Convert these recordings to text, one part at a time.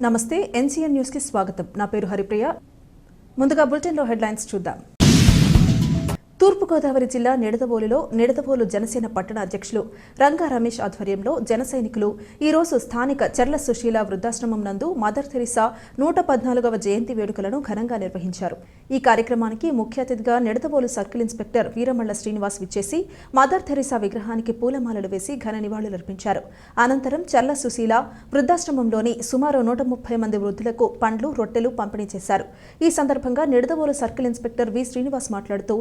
నమస్తే NCN news కి స్వాగతం. నా పేరు హరిప్రియ. ముందుగా బులెటిన్ లో హెడ్లైన్స్ చూద్దాం. తూర్పుగోదావరి జిల్లా నిడదవోలు జనసేన పట్టణ అధ్యక్షులు రంగా రమేష్ ఆధ్వర్యంలో జన సైనికులు ఈరోజు స్థానిక చర్ల సుశీల వృద్ధాశ్రమం నందు మదర్ తెరిసా 114వ జయంతి వేడుకలను ఘనంగా నిర్వహించారు. ఈ కార్యక్రమానికి ముఖ్య అతిథిగా నిడదవోలు సర్కిల్ ఇన్స్పెక్టర్ వీరమళ్ల శ్రీనివాస్ విచ్చేసి మదర్ తెరిసా విగ్రహానికి పూలమాలలు వేసి ఘన నివాళులర్పించారు. అనంతరం చర్ల సుశీల వృద్ధాశ్రమంలోని సుమారు 130 మంది వృద్ధులకు పండ్లు, రొట్టెలు పంపిణీ చేశారు. ఈ సందర్భంగా నిడదవోలు సర్కిల్ ఇన్స్పెక్టర్ వి శ్రీనివాస్ మాట్లాడుతూ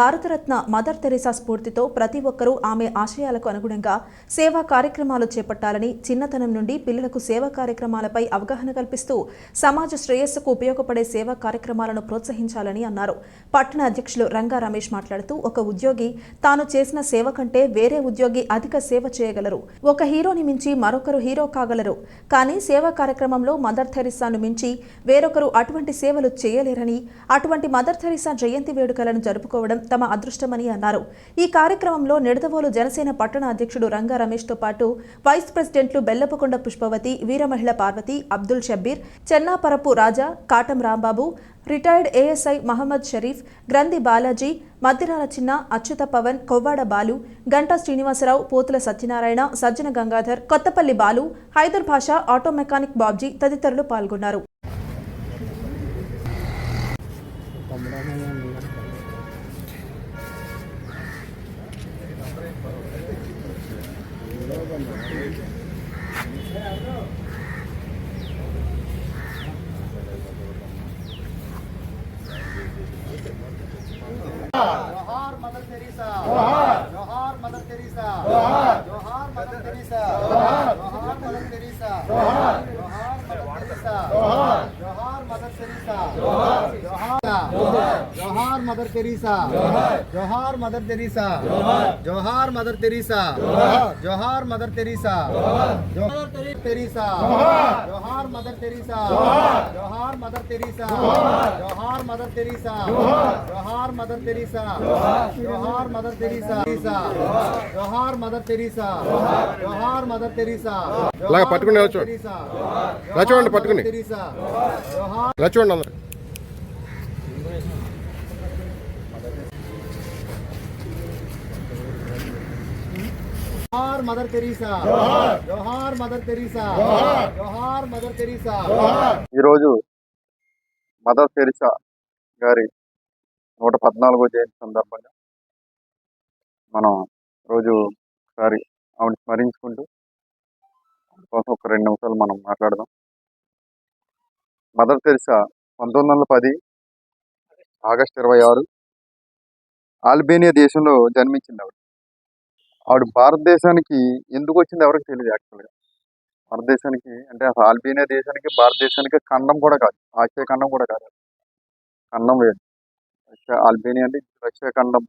భారతరత్న మదర్ తెరిసా స్ఫూర్తితో ప్రతి ఒక్కరూ ఆమె ఆశయాలకు అనుగుణంగా సేవా కార్యక్రమాలు చేపట్టాలని, చిన్నతనం నుండి పిల్లలకు సేవా కార్యక్రమాలపై అవగాహన కల్పిస్తూ సమాజ శ్రేయస్సుకు ఉపయోగపడే సేవా కార్యక్రమాలను ప్రోత్సహించాలని అన్నారు. పట్టణ అధ్యక్షులు రంగా రమేష్ మాట్లాడుతూ ఒక ఉద్యోగి తాను చేసిన సేవ కంటే వేరే ఉద్యోగి అధిక సేవ చేయగలరు. ఒక హీరోని మించి మరొకరు హీరో కాగలరు. కానీ సేవా కార్యక్రమంలో మదర్ తెరిసాను మించి వేరొకరు అటువంటి సేవలు చేయలేరని, అటువంటి మదర్ తెరిసా జయంతి వేడుకలను జరుపుకోవడం తమ అదృష్టమని అన్నారు. ఈ కార్యక్రమంలో నిడదవోలు జనసేన పట్టణ అధ్యక్షుడు రంగా రమేష్ తో పాటు వైస్ ప్రెసిడెంట్లు బెల్లపకొండ పుష్పవతి, వీరమహిళ పార్వతి, అబ్దుల్ షబ్బీర్, చెన్నాపరపు రాజా, కాటం రాంబాబు, రిటైర్డ్ ఏఎస్ఐ మహమ్మద్ షరీఫ్, గ్రంథి బాలాజీ, మద్దిరాల చిన్న, అచ్యుత పవన్, కొవ్వాడ బాలు, గంటా శ్రీనివాసరావు, పోతుల సత్యనారాయణ, సజ్జన గంగాధర్, కొత్తపల్లి బాలు, హైదర్ భాషా, ఆటో మెకానిక్ బాబ్జీ తదితరులు పాల్గొన్నారు. जोहार मदर तेरेसा, जोहार मदर तेरेसा, जोहार मदर तेरेसा, जोहार मदर तेरेसा, जोहार मदर तेरेसा, जोहार मदर तेरेसा, जोहार मदर तेरेसा, जोहार मदर तेरेसा, जोहार मदर तेरेसा, जोहार मदर तेरेसा, जोहार तेरेसा, जोहार मदर तेरेसा, जोहार मदर तेरेसा, जोहार मदर तेरेसा, जोहार मदर तेरेसा, जोहार मदर तेरेसा, जोहार मदर तेरेसा, जोहार मदर तेरेसा, लागा पట్టుకునే చూడండి పట్టుకుని तेरेसा, ఇలా చూడండి అందరూ. जोहार मदर तेरेसा, जोहार मदर तेरेसा, जोहार मदर तेरेसा. ఈరోజు మదర్ తెరిసా గారి 114వ జయంతి సందర్భంగా మనం రోజు ఒకసారి ఆవిడ స్మరించుకుంటూ కోసం ఒక 2 నిమిషాలు మనం మాట్లాడదాం. మదర్ తెరిసా 1910 ఆగస్టు 26 ఆల్బేనియా దేశంలో జన్మించింది. ఆవిడ భారతదేశానికి ఎందుకు వచ్చింది ఎవరికి తెలియదు. యాక్చువల్గా భారతదేశానికి అంటే అసలు ఆల్బేనియా దేశానికి భారతదేశానికి ఖండం కూడా కాదు, ఆసియా ఖండం కూడా కాదు, ఖండం వేరు. ఆల్బేనియా అంటే రష్యా ఖండం,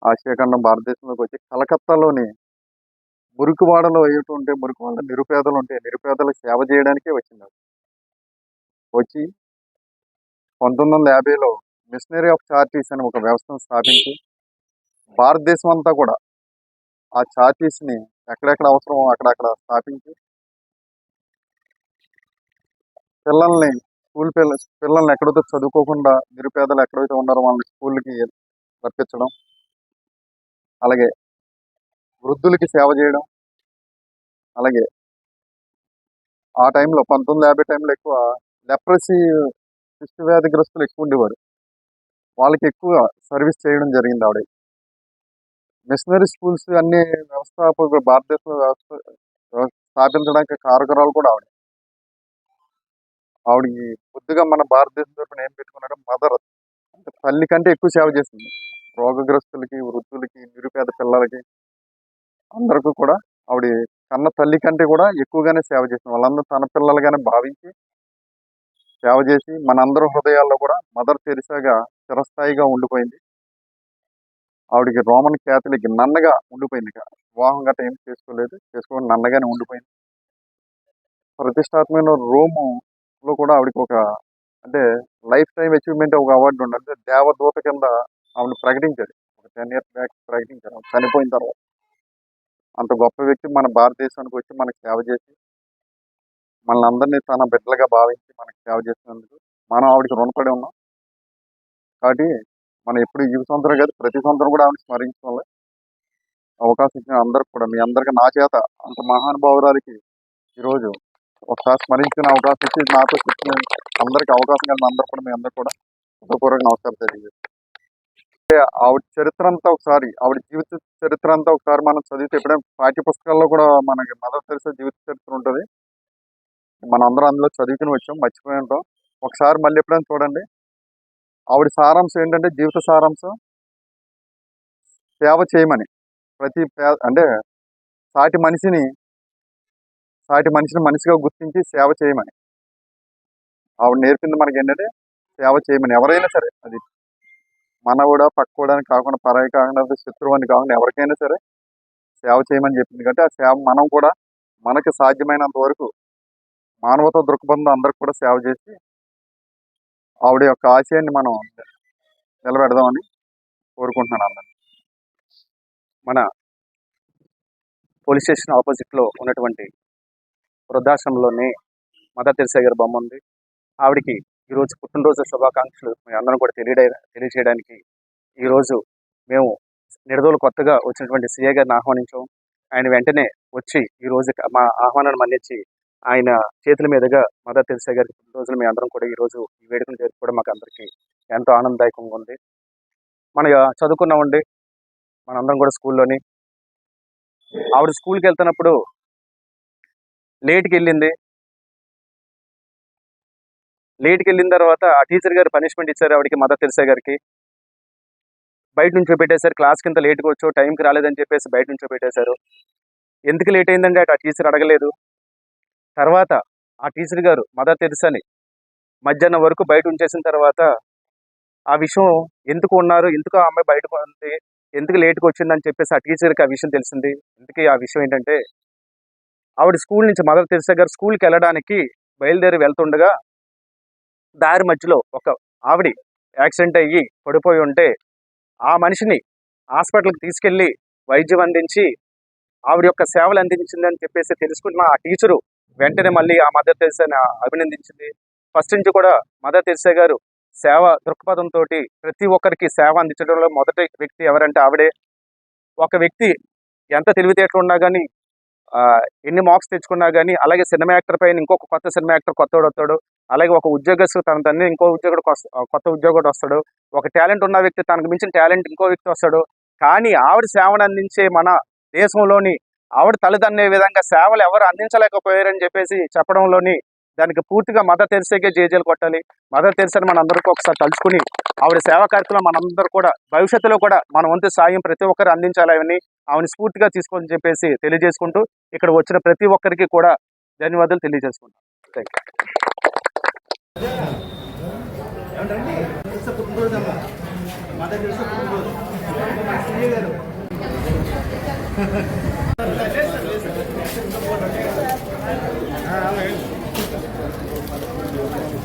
ఆసియా ఖండం భారతదేశంలోకి వచ్చి కలకత్తాలోని మురికివాడలో అయ్యేటువంటి మురికివాడ నిరుపేదలు ఉంటే నిరుపేదలకు సేవ చేయడానికే వచ్చింది. వచ్చి 1950లో మిషనరీ ఆఫ్ చారిటీస్ అని ఒక వ్యవస్థను స్థాపించి భారతదేశం అంతా కూడా ఆ చారిటీస్ని ఎక్కడెక్కడ అవసరమో అక్కడక్కడ స్థాపించి పిల్లల్ని ఎక్కడైతే చదువుకోకుండా నిరుపేదలు ఎక్కడైతే ఉన్నారో వాళ్ళని స్కూల్కి రప్పించడం, అలాగే వృద్ధులకి సేవ చేయడం. అలాగే ఆ టైంలో 1950 టైంలో ఎక్కువ లెప్రసీ కుష్టి వ్యాధిగ్రస్తులు ఎక్కువ ఉండేవారు. వాళ్ళకి ఎక్కువ సర్వీస్ చేయడం జరిగింది ఆవిడ. మిషనరీ స్కూల్స్ అన్ని వ్యవస్థాపక భారతదేశంలో స్థాపించడానికి కారకురాలు కూడా ఆవిడ. ఆవిడకి బుద్ధిగా మన భారతదేశం తరపున ఏం పెట్టుకున్నాడు, మదర్ అంటే తల్లి కంటే ఎక్కువ సేవ చేసింది. రోగగ్రస్తులకి, వృద్ధులకి, నిరుపేద పిల్లలకి అందరికీ కూడా ఆవిడ కన్న తల్లి కంటే కూడా ఎక్కువగానే సేవ చేసింది. వాళ్ళందరూ తన పిల్లలుగానే భావించి సేవ చేసి మనందరి హృదయాల్లో కూడా మదర్ తెరిసాగా చిరస్థాయిగా ఉండిపోయింది. ఆవిడకి రోమన్ క్యాథలిక్ నన్నగా ఉండిపోయింది. వివాహం గట్రా ఏం చేసుకోని నన్నగానే ఉండిపోయింది. ప్రతిష్టాత్మకమైన రోములో కూడా ఆవిడకి ఒక అంటే లైఫ్ టైం అచీవ్మెంట్ ఒక అవార్డు ఉండాలి. అంటే దేవదూత కింద ఆవిడ ప్రకటించారు. ఒక 10 years బ్యాక్ ప్రకటించారు చనిపోయిన తర్వాత. అంత గొప్ప వ్యక్తి మన భారతదేశానికి వచ్చి మనకు సేవ చేసి మనల్ని అందరినీ తన బిడ్డలుగా భావించి మనకి సేవ చేసినందుకు మనం ఆవిడకి రుణపడి ఉన్నాం. కాబట్టి మనం ఎప్పుడు ఈ సంవత్సరం కాదు, ప్రతి సంవత్సరం కూడా ఆవిడ స్మరించుకోవాలి. అవకాశం ఇచ్చిన అందరికి కూడా, మీ అందరికి నా చేత అంత మహానుభావురాలకి ఈరోజు ఒకసారి స్మరించుకునే అవకాశం ఇచ్చి నాతో చెప్పిన అందరికి అవకాశం కలిగిన అందరు కూడా, మీ అందరు కూడా హృదయపూర్వక నమస్కారం తెలియజేస్తాను. ఆవిడ చరిత్ర అంతా ఒకసారి, ఆవిడ జీవిత చరిత్ర అంతా ఒకసారి మనం చదివితే, ఎప్పుడైనా పాఠ్య పుస్తకాల్లో కూడా మనకి మదర్ తెరిసా జీవిత చరిత్ర ఉంటుంది. మనం అందరం అందులో చదువుకుని వచ్చాం, మర్చిపోయి ఉంటాం. ఒకసారి మళ్ళీ ఎప్పుడైనా చూడండి. ఆవిడ సారాంశం ఏంటంటే, జీవిత సారాంశం సేవ చేయమని, ప్రతి అంటే సాటి మనిషిని మనిషిగా గుర్తించి సేవ చేయమని ఆవిడ నేర్పింది మనకి. ఏంటంటే సేవ చేయమని, ఎవరైనా సరే, అది మనవడా పక్కవడా అని కాకుండా, పరాయి కాకుండా, శత్రువు అని కాకుండా, ఎవరికైనా సరే సేవ చేయమని చెప్పింది. కాబట్టి ఆ సేవ మనం కూడా మనకి సాధ్యమైనంత వరకు మానవతా దృక్పథంతో అందరికి కూడా సేవ చేసి ఆవిడ యొక్క ఆశయాన్ని మనం నిలబెడదామని కోరుకుంటున్నాను అందరినీ. మన పోలీస్ స్టేషన్ ఆపోజిట్లో ఉన్నటువంటి వృద్ధాశ్రమంలోనే మదర్ తెరిసా గారి బొమ్మ ఉంది. ఆవిడకి ఈరోజు పుట్టినరోజు శుభాకాంక్షలు మీ అందరం కూడా తెలియజేయడానికి ఈరోజు మేము నిడదోలు కొత్తగా వచ్చినటువంటి సిఐ గారిని ఆహ్వానించాం. ఆయన వెంటనే వచ్చి ఈరోజు మా ఆహ్వానాన్ని మన్నించి ఆయన చేతుల మీదుగా మదర్ తెరిసా గారి పుట్టినరోజులు మీ అందరం కూడా ఈరోజు ఈ వేడుకను జరుపుకోవడం మాకు అందరికీ ఎంతో ఆనందదాయకంగా ఉంది. మన చదువుకున్నామండి మనందరం కూడా స్కూల్లోని. ఆవిడ స్కూల్కి వెళ్తున్నప్పుడు లేట్కి వెళ్ళిన తర్వాత ఆ టీచర్ గారు పనిష్మెంట్ ఇచ్చారు ఆవిడకి, మదర్ తెరిసా గారికి. బయట నుంచి పెట్టేశారు. క్లాస్ కింద లేట్గా వచ్చో టైంకి రాలేదని చెప్పేసి బయట నుంచి పెట్టేశారు. ఎందుకు లేట్ అయిందంటే ఆ టీచర్ అడగలేదు. తర్వాత ఆ టీచర్ గారు మదర్ తెరిసాని మధ్యాహ్నం వరకు బయట ఉంచేసిన తర్వాత ఆ విషయం ఎందుకు ఉన్నారు, ఎందుకు ఆ అమ్మాయి బయటకు ఉంది, ఎందుకు లేట్గా వచ్చిందని చెప్పేసి ఆ టీచర్కి ఆ విషయం తెలిసింది. ఎందుకు ఆ విషయం ఏంటంటే, ఆవిడ స్కూల్ నుంచి మదర్ తెరిసా గారు స్కూల్కి వెళ్ళడానికి బయలుదేరి వెళ్తుండగా దారి మధ్యలో ఒక ఆవిడ యాక్సిడెంట్ అయ్యి పడిపోయి ఉంటే ఆ మనిషిని హాస్పిటల్కి తీసుకెళ్ళి వైద్యం అందించి ఆవిడ యొక్క సేవలు అందించిందని చెప్పేసి తెలుసుకున్న ఆ టీచరు వెంటనే మళ్ళీ ఆ మదర్ తెరిసాని అభినందించింది. ఫస్ట్ నుంచి కూడా మదర్ తెరిసా గారు సేవ దృక్పథంతో ప్రతి ఒక్కరికి సేవ అందించడంలో మొదటి వ్యక్తి ఎవరంటే ఆవిడే. ఒక వ్యక్తి ఎంత తెలివితేటలు ఉన్నా కానీ, ఎన్ని మార్క్స్ తెచ్చుకున్నా కానీ, అలాగే సినిమా యాక్టర్ పైన ఇంకొక కొత్త సినిమా యాక్టర్ కొత్తవాడు వస్తాడు, అలాగే ఒక ఉద్యోగస్తు తన తన్ని ఇంకో ఉద్యోగుడు కొత్త ఉద్యోగుడు వస్తాడు, ఒక టాలెంట్ ఉన్న వ్యక్తి తనకు మించిన టాలెంట్ ఇంకో వ్యక్తి వస్తాడు. కానీ ఆవిడ సేవను అందించే మన దేశంలోని ఆవిడ తల్లిదండ్రులే విధంగా సేవలు ఎవరు అందించలేకపోయారని చెప్పేసి చెప్పడంలోని దానికి పూర్తిగా మదర్ తెరిసాకే జేజేలు కొట్టాలి. మదర్ తెరిసాని మన అందరికీ ఒకసారి తలుచుకుని ఆవిడ సేవా కార్యక్రమం మనందరూ కూడా భవిష్యత్తులో కూడా మన వంతు సాయం ప్రతి ఒక్కరు అందించాలని ఆవిడ స్ఫూర్తిగా తీసుకొని చెప్పేసి తెలియజేసుకుంటూ ఇక్కడ వచ్చిన ప్రతి ఒక్కరికి కూడా ధన్యవాదాలు తెలియజేసుకుంటాం. Thank you.